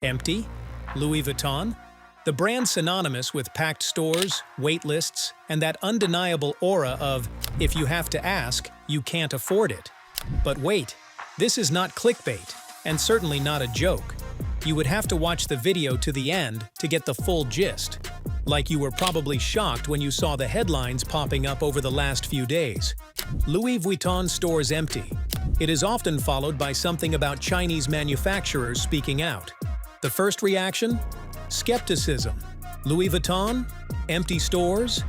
Empty? Louis Vuitton? The brand synonymous with packed stores, wait lists, and that undeniable aura of, if you have to ask, you can't afford it. But wait, this is not clickbait, and certainly not a joke. You would have to watch the video to the end to get the full gist. Like you were probably shocked when you saw the headlines popping up over the last few days. Louis Vuitton stores empty. It is often followed by something about Chinese manufacturers speaking out. The first reaction? Skepticism. Louis Vuitton? Empty stores?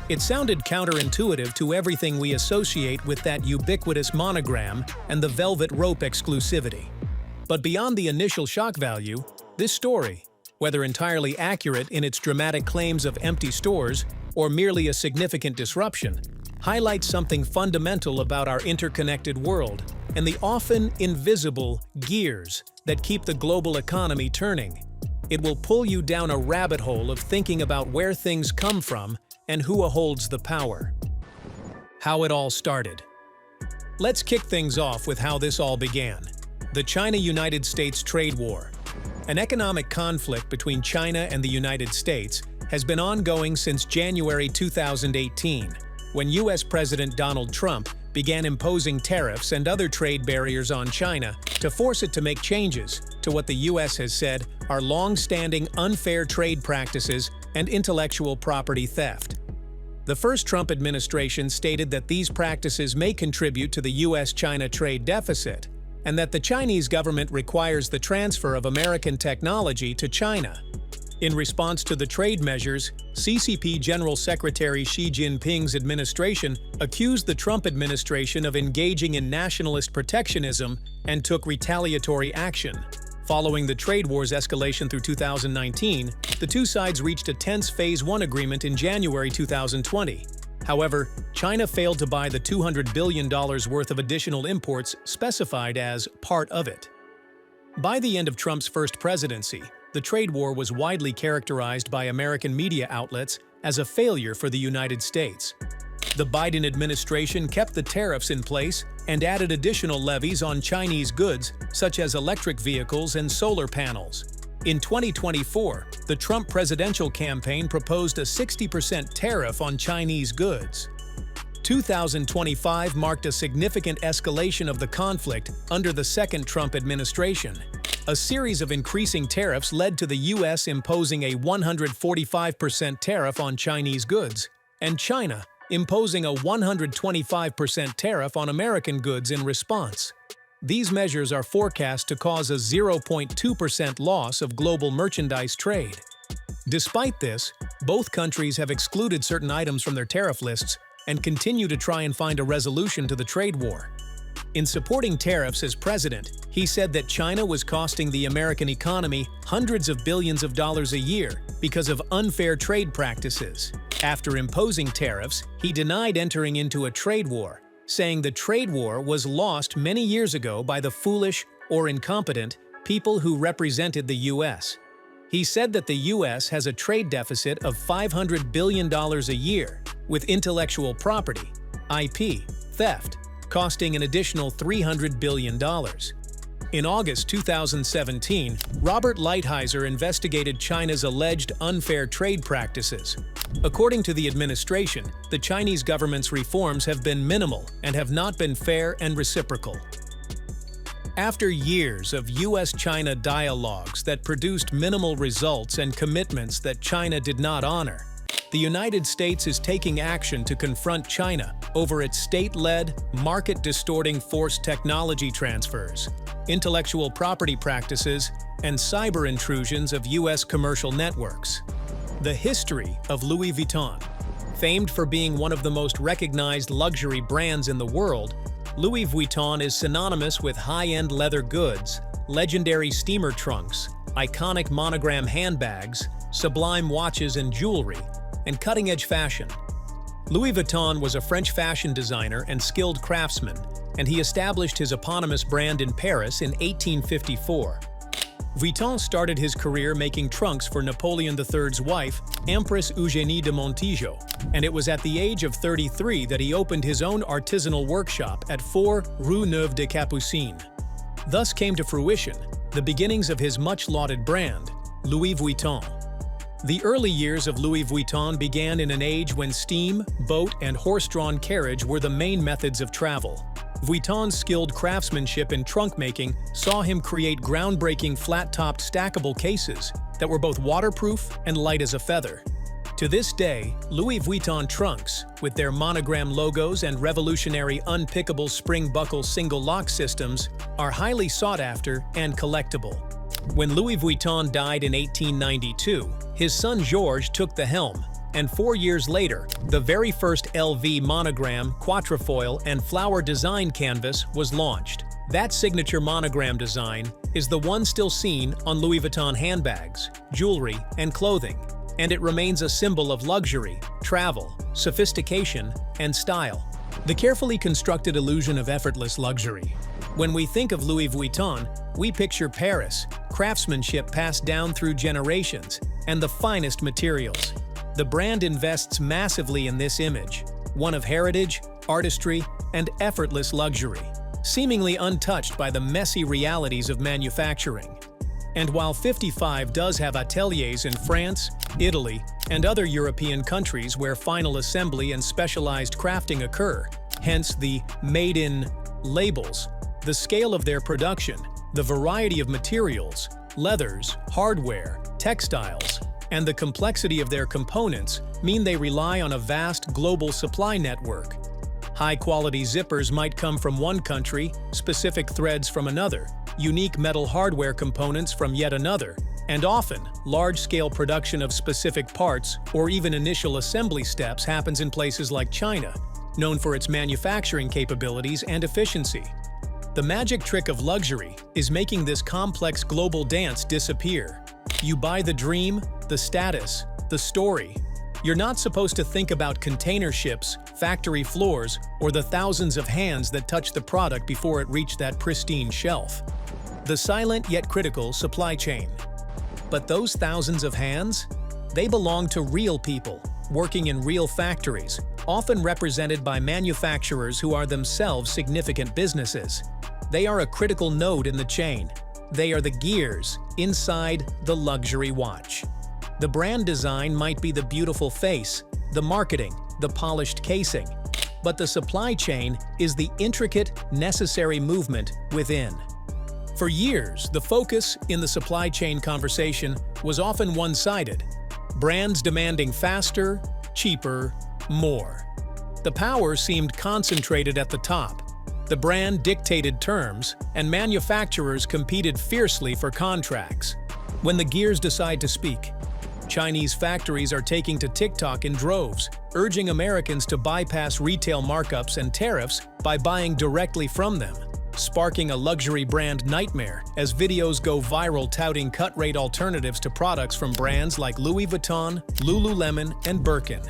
It sounded counterintuitive to everything we associate with that ubiquitous monogram and the velvet rope exclusivity. But beyond the initial shock value, this story, whether entirely accurate in its dramatic claims of empty stores or merely a significant disruption, highlights something fundamental about our interconnected world and the often invisible gears that keep the global economy turning. It will pull you down a rabbit hole of thinking about where things come from and who holds the power. How it all started. Let's kick things off with how this all began. The China-United States trade war. An economic conflict between China and the United States has been ongoing since January 2018, when U.S. President Donald Trump began imposing tariffs and other trade barriers on China to force it to make changes to what the U.S. has said are long-standing unfair trade practices and intellectual property theft. The first Trump administration stated that these practices may contribute to the U.S.-China trade deficit, and that the Chinese government requires the transfer of American technology to China. In response to the trade measures, CCP General Secretary Xi Jinping's administration accused the Trump administration of engaging in nationalist protectionism and took retaliatory action. Following the trade war's escalation through 2019, the two sides reached a tense Phase 1 agreement in January 2020. However, China failed to buy the $200 billion worth of additional imports specified as part of it. By the end of Trump's first presidency, the trade war was widely characterized by American media outlets as a failure for the United States. The Biden administration kept the tariffs in place and added additional levies on Chinese goods such as electric vehicles and solar panels. In 2024, the Trump presidential campaign proposed a 60% tariff on Chinese goods. 2025 marked a significant escalation of the conflict under the second Trump administration. A series of increasing tariffs led to the U.S. imposing a 145% tariff on Chinese goods, and China imposing a 125% tariff on American goods in response. These measures are forecast to cause a 0.2% loss of global merchandise trade. Despite this, both countries have excluded certain items from their tariff lists and continue to try and find a resolution to the trade war. In supporting tariffs as president, he said that China was costing the American economy hundreds of billions of dollars a year because of unfair trade practices. After imposing tariffs, he denied entering into a trade war, saying the trade war was lost many years ago by the foolish or incompetent people who represented the U.S. He said that the U.S. has a trade deficit of $500 billion a year, with intellectual property, IP, theft, costing an additional $300 billion. In August 2017, Robert Lighthizer investigated China's alleged unfair trade practices. According to the administration, the Chinese government's reforms have been minimal and have not been fair and reciprocal. After years of U.S.-China dialogues that produced minimal results and commitments that China did not honor, the United States is taking action to confront China over its state-led, market-distorting forced technology transfers, intellectual property practices, and cyber intrusions of U.S. commercial networks. The history of Louis Vuitton. Famed for being one of the most recognized luxury brands in the world, Louis Vuitton is synonymous with high-end leather goods, legendary steamer trunks, iconic monogram handbags, sublime watches and jewelry, and cutting-edge fashion. Louis Vuitton was a French fashion designer and skilled craftsman, and he established his eponymous brand in Paris in 1854. Vuitton started his career making trunks for Napoleon III's wife, Empress Eugénie de Montijo, and it was at the age of 33 that he opened his own artisanal workshop at 4 Rue Neuve des Capucines. Thus came to fruition the beginnings of his much-lauded brand, Louis Vuitton. The early years of Louis Vuitton began in an age when steam, boat, and horse-drawn carriage were the main methods of travel. Vuitton's skilled craftsmanship in trunk making saw him create groundbreaking flat-topped stackable cases that were both waterproof and light as a feather. To this day, Louis Vuitton trunks, with their monogram logos and revolutionary unpickable spring buckle single lock systems, are highly sought after and collectible. When Louis Vuitton died in 1892, his son Georges took the helm, and 4 years later, the very first LV monogram, quatrefoil, and flower design canvas was launched. That signature monogram design is the one still seen on Louis Vuitton handbags, jewelry, and clothing, and it remains a symbol of luxury, travel, sophistication, and style. The carefully constructed illusion of effortless luxury. When we think of Louis Vuitton, we picture Paris, craftsmanship passed down through generations, and the finest materials. The brand invests massively in this image, one of heritage, artistry, and effortless luxury, seemingly untouched by the messy realities of manufacturing. And while 55 does have ateliers in France, Italy, and other European countries where final assembly and specialized crafting occur, hence the "made in" labels, the scale of their production, the variety of materials, leathers, hardware, textiles, and the complexity of their components mean they rely on a vast global supply network. High-quality zippers might come from one country, specific threads from another, unique metal hardware components from yet another, and often, large-scale production of specific parts or even initial assembly steps happens in places like China, known for its manufacturing capabilities and efficiency. The magic trick of luxury is making this complex global dance disappear. You buy the dream, the status, the story. You're not supposed to think about container ships, factory floors, or the thousands of hands that touch the product before it reached that pristine shelf. The silent yet critical supply chain. But those thousands of hands? They belong to real people, working in real factories, often represented by manufacturers who are themselves significant businesses. They are a critical node in the chain. They are the gears inside the luxury watch. The brand design might be the beautiful face, the marketing, the polished casing, but the supply chain is the intricate, necessary movement within. For years, the focus in the supply chain conversation was often one-sided, brands demanding faster, cheaper, more. The power seemed concentrated at the top. The brand dictated terms, and manufacturers competed fiercely for contracts. When the gears decide to speak, Chinese factories are taking to TikTok in droves, urging Americans to bypass retail markups and tariffs by buying directly from them, sparking a luxury brand nightmare as videos go viral touting cut-rate alternatives to products from brands like Louis Vuitton, Lululemon, and Birkin.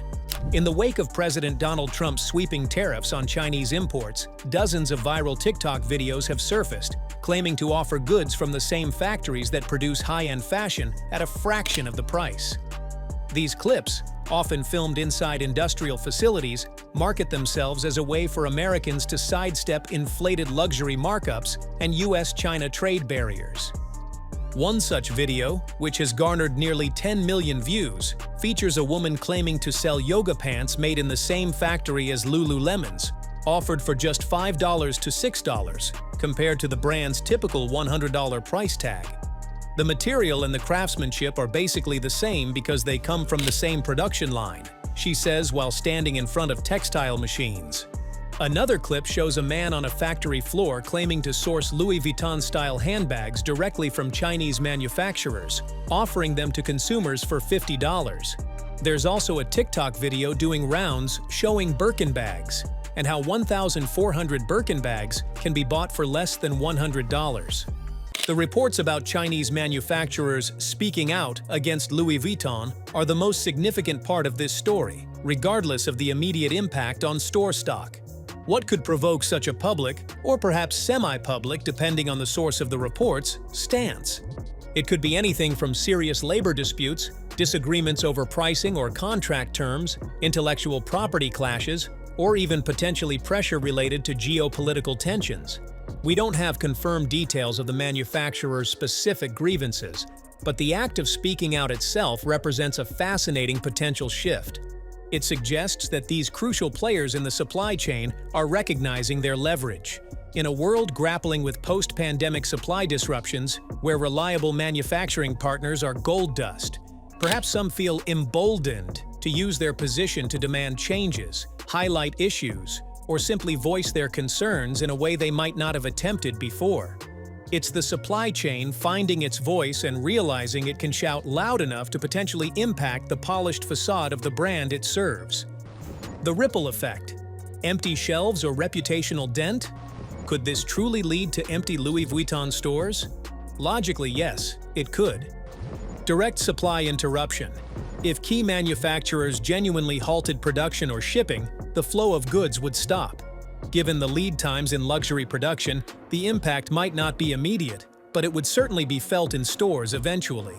In the wake of President Donald Trump's sweeping tariffs on Chinese imports, dozens of viral TikTok videos have surfaced, claiming to offer goods from the same factories that produce high-end fashion at a fraction of the price. These clips, often filmed inside industrial facilities, market themselves as a way for Americans to sidestep inflated luxury markups and US-China trade barriers. One such video, which has garnered nearly 10 million views, features a woman claiming to sell yoga pants made in the same factory as Lululemon's, offered for just $5 to $6, compared to the brand's typical $100 price tag. The material and the craftsmanship are basically the same because they come from the same production line, she says while standing in front of textile machines. Another clip shows a man on a factory floor claiming to source Louis Vuitton-style handbags directly from Chinese manufacturers, offering them to consumers for $50. There's also a TikTok video doing rounds showing Birkin bags, and how 1,400 Birkin bags can be bought for less than $100. The reports about Chinese manufacturers speaking out against Louis Vuitton are the most significant part of this story, regardless of the immediate impact on store stock. What could provoke such a public, or perhaps semi-public depending on the source of the reports, stance? It could be anything from serious labor disputes, disagreements over pricing or contract terms, intellectual property clashes, or even potentially pressure related to geopolitical tensions. We don't have confirmed details of the manufacturer's specific grievances, but the act of speaking out itself represents a fascinating potential shift. It suggests that these crucial players in the supply chain are recognizing their leverage. In a world grappling with post-pandemic supply disruptions, where reliable manufacturing partners are gold dust, perhaps some feel emboldened to use their position to demand changes, highlight issues, or simply voice their concerns in a way they might not have attempted before. It's the supply chain finding its voice and realizing it can shout loud enough to potentially impact the polished facade of the brand it serves. The ripple effect. Empty shelves or reputational dent? Could this truly lead to empty Louis Vuitton stores? Logically, yes, it could. Direct supply interruption. If key manufacturers genuinely halted production or shipping, the flow of goods would stop. Given the lead times in luxury production, the impact might not be immediate, but it would certainly be felt in stores eventually.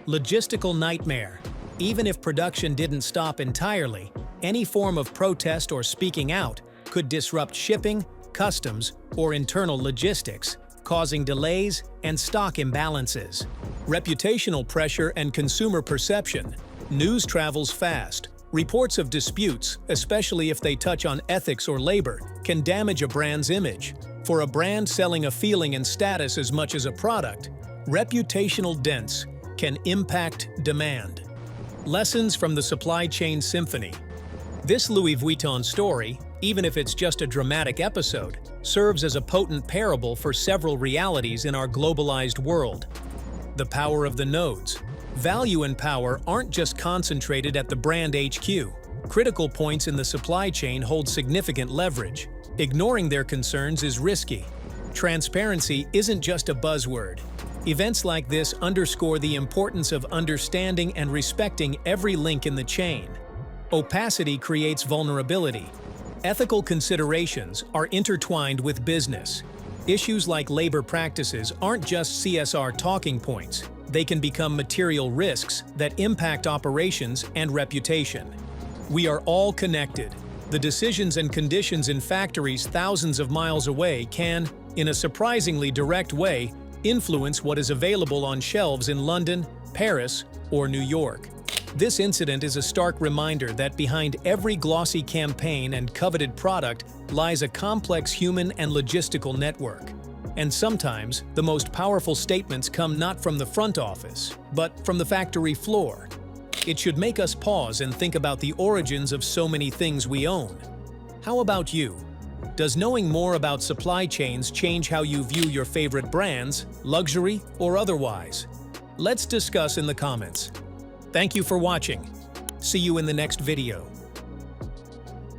Logistical nightmare. Even if production didn't stop entirely, any form of protest or speaking out could disrupt shipping, customs, or internal logistics, causing delays and stock imbalances. Reputational pressure and consumer perception. News travels fast. Reports of disputes, especially if they touch on ethics or labor, can damage a brand's image. For a brand selling a feeling and status as much as a product, reputational dents can impact demand. Lessons from the supply chain symphony. This Louis Vuitton story, even if it's just a dramatic episode, serves as a potent parable for several realities in our globalized world. The power of the nodes. Value and power aren't just concentrated at the brand HQ. Critical points in the supply chain hold significant leverage. Ignoring their concerns is risky. Transparency isn't just a buzzword. Events like this underscore the importance of understanding and respecting every link in the chain. Opacity creates vulnerability. Ethical considerations are intertwined with business. Issues like labor practices aren't just CSR talking points. They can become material risks that impact operations and reputation. We are all connected. The decisions and conditions in factories thousands of miles away can, in a surprisingly direct way, influence what is available on shelves in London, Paris, or New York. This incident is a stark reminder that behind every glossy campaign and coveted product lies a complex human and logistical network. And sometimes, the most powerful statements come not from the front office, but from the factory floor. It should make us pause and think about the origins of so many things we own. How about you? Does knowing more about supply chains change how you view your favorite brands, luxury or otherwise? Let's discuss in the comments. Thank you for watching. See you in the next video.